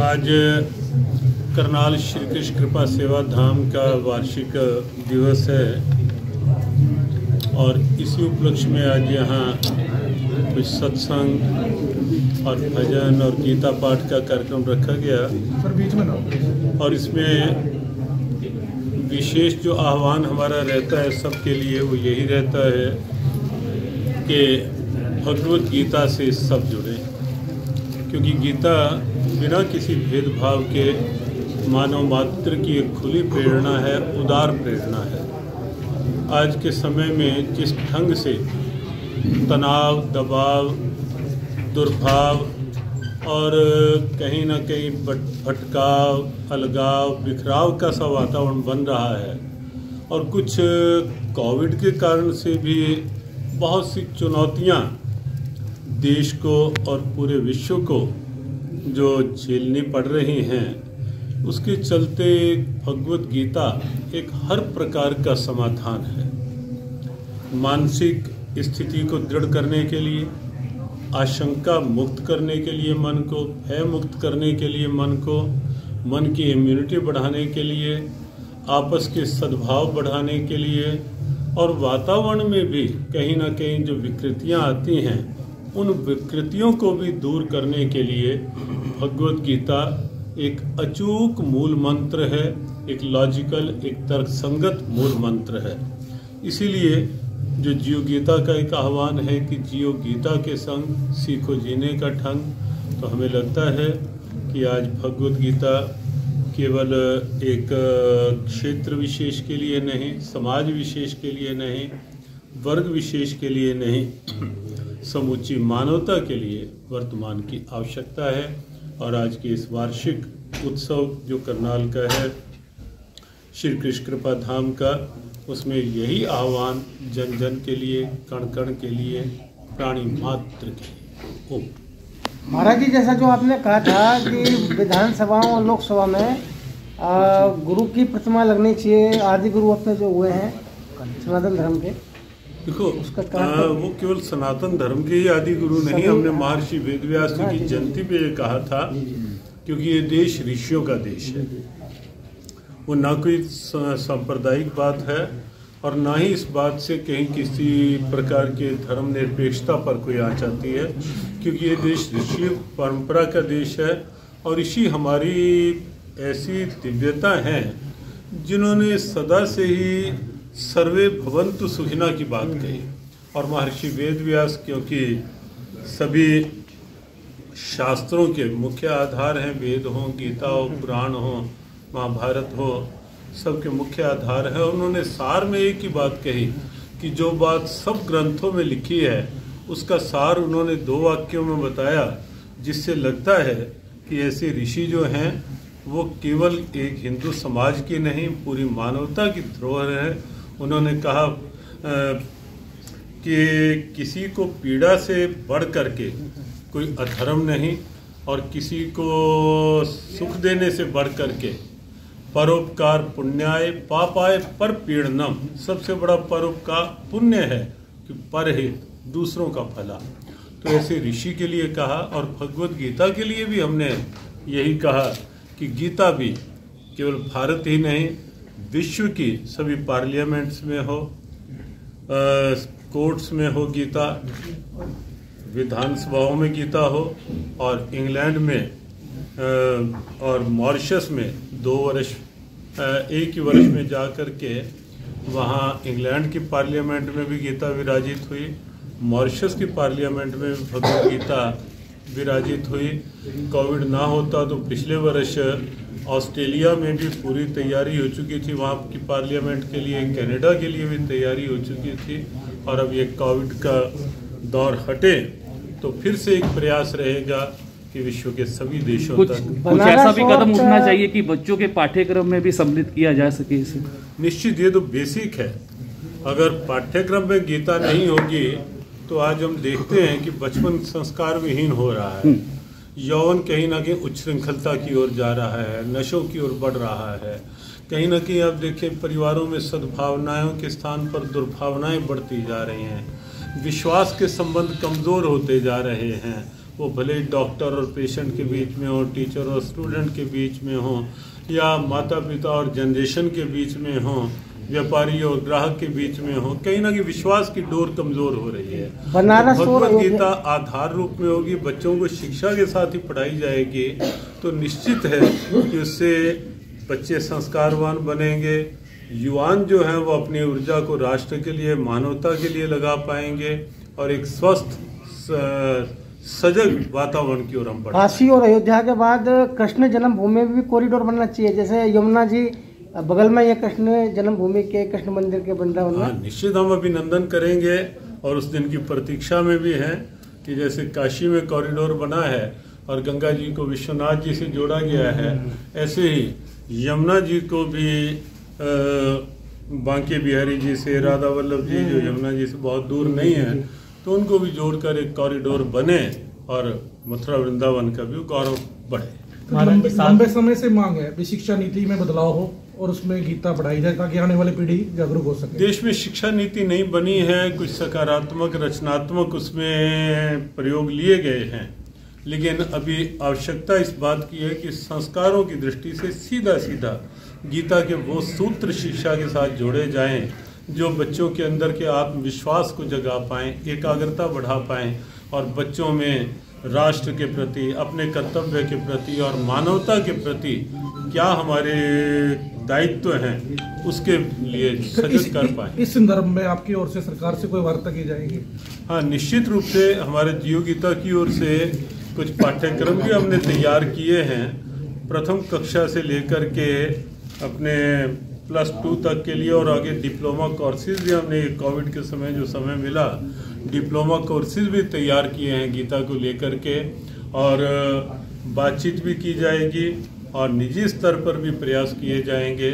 आज करनाल श्री कृष्ण कृपा सेवा धाम का वार्षिक दिवस है और इसी उपलक्ष्य में आज यहाँ कुछ सत्संग और भजन और गीता पाठ का कार्यक्रम रखा गया। और इसमें विशेष जो आह्वान हमारा रहता है सबके लिए वो यही रहता है कि भगवत गीता से सब जुड़े, क्योंकि गीता बिना किसी भेदभाव के मानव मात्र की एक खुली प्रेरणा है, उदार प्रेरणा है। आज के समय में जिस ढंग से तनाव, दबाव, दुर्भाव और कहीं ना कहीं भटकाव, अलगाव, बिखराव का सा वातावरण बन रहा है और कुछ कोविड के कारण से भी बहुत सी चुनौतियां देश को और पूरे विश्व को जो झेलनी पड़ रही हैं, उसके चलते भगवत गीता एक हर प्रकार का समाधान है। मानसिक स्थिति को दृढ़ करने के लिए, आशंका मुक्त करने के लिए मन को, भय मुक्त करने के लिए मन को, मन की इम्यूनिटी बढ़ाने के लिए, आपस के सद्भाव बढ़ाने के लिए और वातावरण में भी कहीं ना कहीं जो विकृतियां आती हैं उन विकृतियों को भी दूर करने के लिए भगवत गीता एक अचूक मूल मंत्र है, एक लॉजिकल, एक तर्कसंगत मूल मंत्र है। इसीलिए जो जियो गीता का एक आह्वान है कि जियो गीता के संग सीखो जीने का ढंग, तो हमें लगता है कि आज भगवत गीता केवल एक क्षेत्र विशेष के लिए नहीं, समाज विशेष के लिए नहीं, वर्ग विशेष के लिए नहीं, समूची मानवता के लिए वर्तमान की आवश्यकता है। और आज के इस वार्षिक उत्सव जो करनाल का है श्री कृष्ण कृपा धाम का, उसमें यही आह्वान जन जन के लिए, कण कण के लिए, प्राणी मात्र के लिए। ओम महाराज जी, जैसा जो आपने कहा था कि विधानसभाओं और लोकसभा में गुरु की प्रतिमा लगनी चाहिए, आदि गुरु अपने जो हुए हैं सनातन धर्म के, देखो वो केवल सनातन धर्म के ही आदि गुरु नहीं, हमने महर्षि वेदव्यास जी की जयंती पे ये कहा था, क्योंकि ये देश ऋषियों का देश है। वो ना कोई सांप्रदायिक बात है और ना ही इस बात से कहीं किसी प्रकार के धर्म निरपेक्षता पर कोई आँच आती है, क्योंकि ये देश ऋषि परंपरा का देश है और ऋषि हमारी ऐसी दिव्यता हैं जिन्होंने सदा से ही सर्वे भवन्तु सुखिना की बात कही। और महर्षि वेदव्यास क्योंकि सभी शास्त्रों के मुख्य आधार हैं, वेद हो, गीता हो, पुराण हो, महाभारत हो, सबके मुख्य आधार है। उन्होंने सार में एक ही बात कही कि जो बात सब ग्रंथों में लिखी है उसका सार उन्होंने 2 वाक्यों में बताया, जिससे लगता है कि ऐसे ऋषि जो हैं वो केवल एक हिंदू समाज की नहीं, पूरी मानवता की धरोहर है। उन्होंने कहा कि किसी को पीड़ा से बढ़ करके कोई अधर्म नहीं और किसी को सुख देने से बढ़ करके परोपकार पुण्याय पापाय पर पीड़नम, सबसे बड़ा परोपकार पुण्य है कि परहित, दूसरों का भला। तो ऐसे ऋषि के लिए कहा और भगवत गीता के लिए भी हमने यही कहा कि गीता भी केवल भारत ही नहीं, विश्व की सभी पार्लियामेंट्स में हो, कोर्ट्स में हो गीता, विधानसभाओं में गीता हो, और इंग्लैंड में और मॉरिशस में 2 वर्ष, एक ही वर्ष में जा कर के वहाँ इंग्लैंड की पार्लियामेंट में भी गीता विराजित हुई, मॉरिशस की पार्लियामेंट में भगवत गीता विराजित हुई। कोविड ना होता तो पिछले वर्ष ऑस्ट्रेलिया में भी पूरी तैयारी हो चुकी थी, वहाँ की पार्लियामेंट के लिए, कनाडा के लिए भी तैयारी हो चुकी थी। और अब ये कोविड का दौर हटे तो फिर से एक प्रयास रहेगा कि विश्व के सभी देशों तक कुछ ऐसा भी कदम उठना चाहिए कि बच्चों के पाठ्यक्रम में भी सम्मिलित किया जा सके इसे। निश्चित, ये तो बेसिक है। अगर पाठ्यक्रम में गीता नहीं होगी तो आज हम देखते हैं कि बचपन संस्कार विहीन हो रहा है, यौवन कहीं ना कहीं उच्छृंखलता की ओर जा रहा है, नशों की ओर बढ़ रहा है। कहीं ना कहीं आप देखें परिवारों में सद्भावनाओं के स्थान पर दुर्भावनाएं बढ़ती जा रही हैं, विश्वास के संबंध कमज़ोर होते जा रहे हैं, वो भले ही डॉक्टर और पेशेंट के बीच में हो, टीचर और स्टूडेंट के बीच में हो, या माता पिता और जनरेशन के बीच में हो, व्यापारी और ग्राहक के बीच में हो, कहीं ना कहीं विश्वास की डोर कमजोर हो रही है। बनारस भगवद गीता आधार रूप में होगी, बच्चों को शिक्षा के साथ ही पढ़ाई जाएगी, तो निश्चित है कि उससे बच्चे संस्कारवान बनेंगे। युवान जो हैं वो अपनी ऊर्जा को राष्ट्र के लिए, मानवता के लिए लगा पाएंगे और एक स्वस्थ सजग वातावरण की ओर हम बढ़ेंगे। काशी और अयोध्या के बाद कृष्ण जन्मभूमि में भी कॉरिडोर बनना चाहिए, जैसे यमुना जी बगल में ये कृष्ण जन्मभूमि के कृष्ण मंदिर के वृंदावन में। हाँ, निश्चित हम अभिनंदन करेंगे और उस दिन की प्रतीक्षा में भी हैं कि जैसे काशी में कॉरिडोर बना है और गंगा जी को विश्वनाथ जी से जोड़ा गया है, ऐसे ही यमुना जी को भी बांके बिहारी जी से, राधा वल्लभ जी जो यमुना जी से बहुत दूर नहीं है, तो उनको भी जोड़कर एक कॉरिडोर बने और मथुरा वृंदावन का भी गौरव बढ़े। लंबे समय से मांग है कि शिक्षा नीति में बदलाव हो और उसमें गीता पढ़ाई जाए ताकि आने वाली पीढ़ी जागरूक हो सके। देश में शिक्षा नीति नहीं बनी है, कुछ सकारात्मक रचनात्मक उसमें प्रयोग लिए गए हैं, लेकिन अभी आवश्यकता इस बात की है कि संस्कारों की दृष्टि से सीधा सीधा गीता के वो सूत्र शिक्षा के साथ जोड़े जाएं जो बच्चों के अंदर के आत्मविश्वास को जगा पाएं, एकाग्रता बढ़ा पाएं और बच्चों में राष्ट्र के प्रति, अपने कर्तव्य के प्रति और मानवता के प्रति क्या हमारे दायित्व हैं उसके लिए सजग कर पाएं। इस संदर्भ में आपकी ओर से सरकार से कोई वार्ता की जाएगी? हाँ, निश्चित रूप से हमारे जीव गीता की ओर से कुछ पाठ्यक्रम भी हमने तैयार किए हैं। प्रथम कक्षा से लेकर के अपने +2 तक के लिए और आगे डिप्लोमा कोर्सेज भी हमने कोविड के समय जो समय मिला, डिप्लोमा कोर्सेज भी तैयार किए हैं गीता को लेकर के, और बातचीत भी की जाएगी और निजी स्तर पर भी प्रयास किए जाएंगे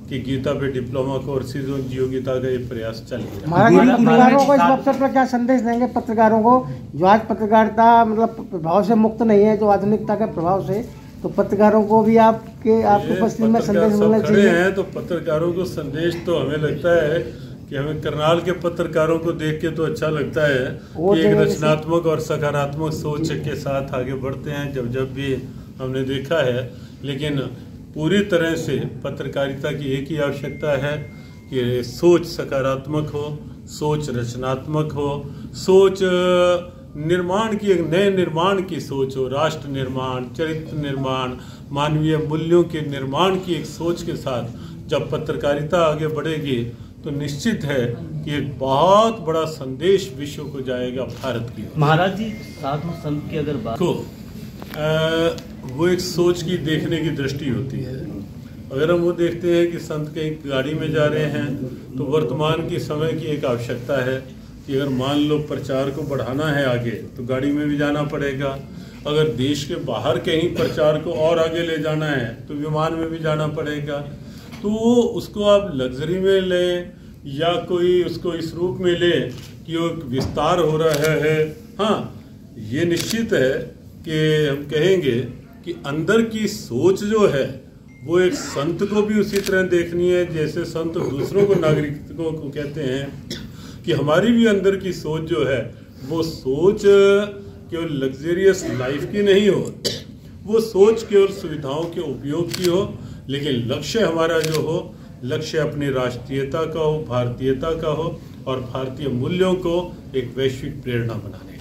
कि गीता पे डिप्लोमा कोर्सेज और जीव गीता का ये प्रयास चलेगा। पत्रकारों को इस अवसर पर क्या संदेश देंगे पत्रकारों को, जो आज पत्रकारिता मतलब प्रभाव से मुक्त नहीं है, जो आधुनिकता के प्रभाव से, तो पत्रकारों को भी आपकी उपस्थिति में संदेश मिलना चाहिए हैं। तो पत्रकारों को संदेश तो हमें लगता है कि हमें करनाल के पत्रकारों को देख के तो अच्छा लगता है कि एक रचनात्मक और सकारात्मक सोच के साथ आगे बढ़ते हैं जब भी हमने देखा है। लेकिन पूरी तरह से पत्रकारिता की एक ही आवश्यकता है कि सोच सकारात्मक हो, सोच रचनात्मक हो, सोच निर्माण की, एक नए निर्माण की सोच हो, राष्ट्र निर्माण, चरित्र निर्माण, मानवीय मूल्यों के निर्माण की एक सोच के साथ जब पत्रकारिता आगे बढ़ेगी तो निश्चित है कि एक बहुत बड़ा संदेश विश्व को जाएगा भारत की। महाराज जी, साधु संत की अगर बात को वो एक सोच की, देखने की दृष्टि होती है। अगर हम वो देखते हैं कि संत कहीं गाड़ी में जा रहे हैं तो वर्तमान की समय की एक आवश्यकता है कि अगर मान लो प्रचार को बढ़ाना है आगे तो गाड़ी में भी जाना पड़ेगा, अगर देश के बाहर कहीं प्रचार को और आगे ले जाना है तो विमान में भी जाना पड़ेगा। तो उसको आप लग्जरी में लें या कोई उसको इस रूप में ले कि वो विस्तार हो रहा है। हाँ, ये निश्चित है कि हम कहेंगे कि अंदर की सोच जो है वो एक संत को भी उसी तरह देखनी है जैसे संत दूसरों को, नागरिकों को कहते हैं कि हमारी भी अंदर की सोच जो है वो सोच केवल लग्जरियस लाइफ की नहीं हो, वो सोच केवल सुविधाओं के उपयोग की हो, लेकिन लक्ष्य हमारा जो हो, लक्ष्य अपनी राष्ट्रीयता का हो, भारतीयता का हो और भारतीय मूल्यों को एक वैश्विक प्रेरणा बनाने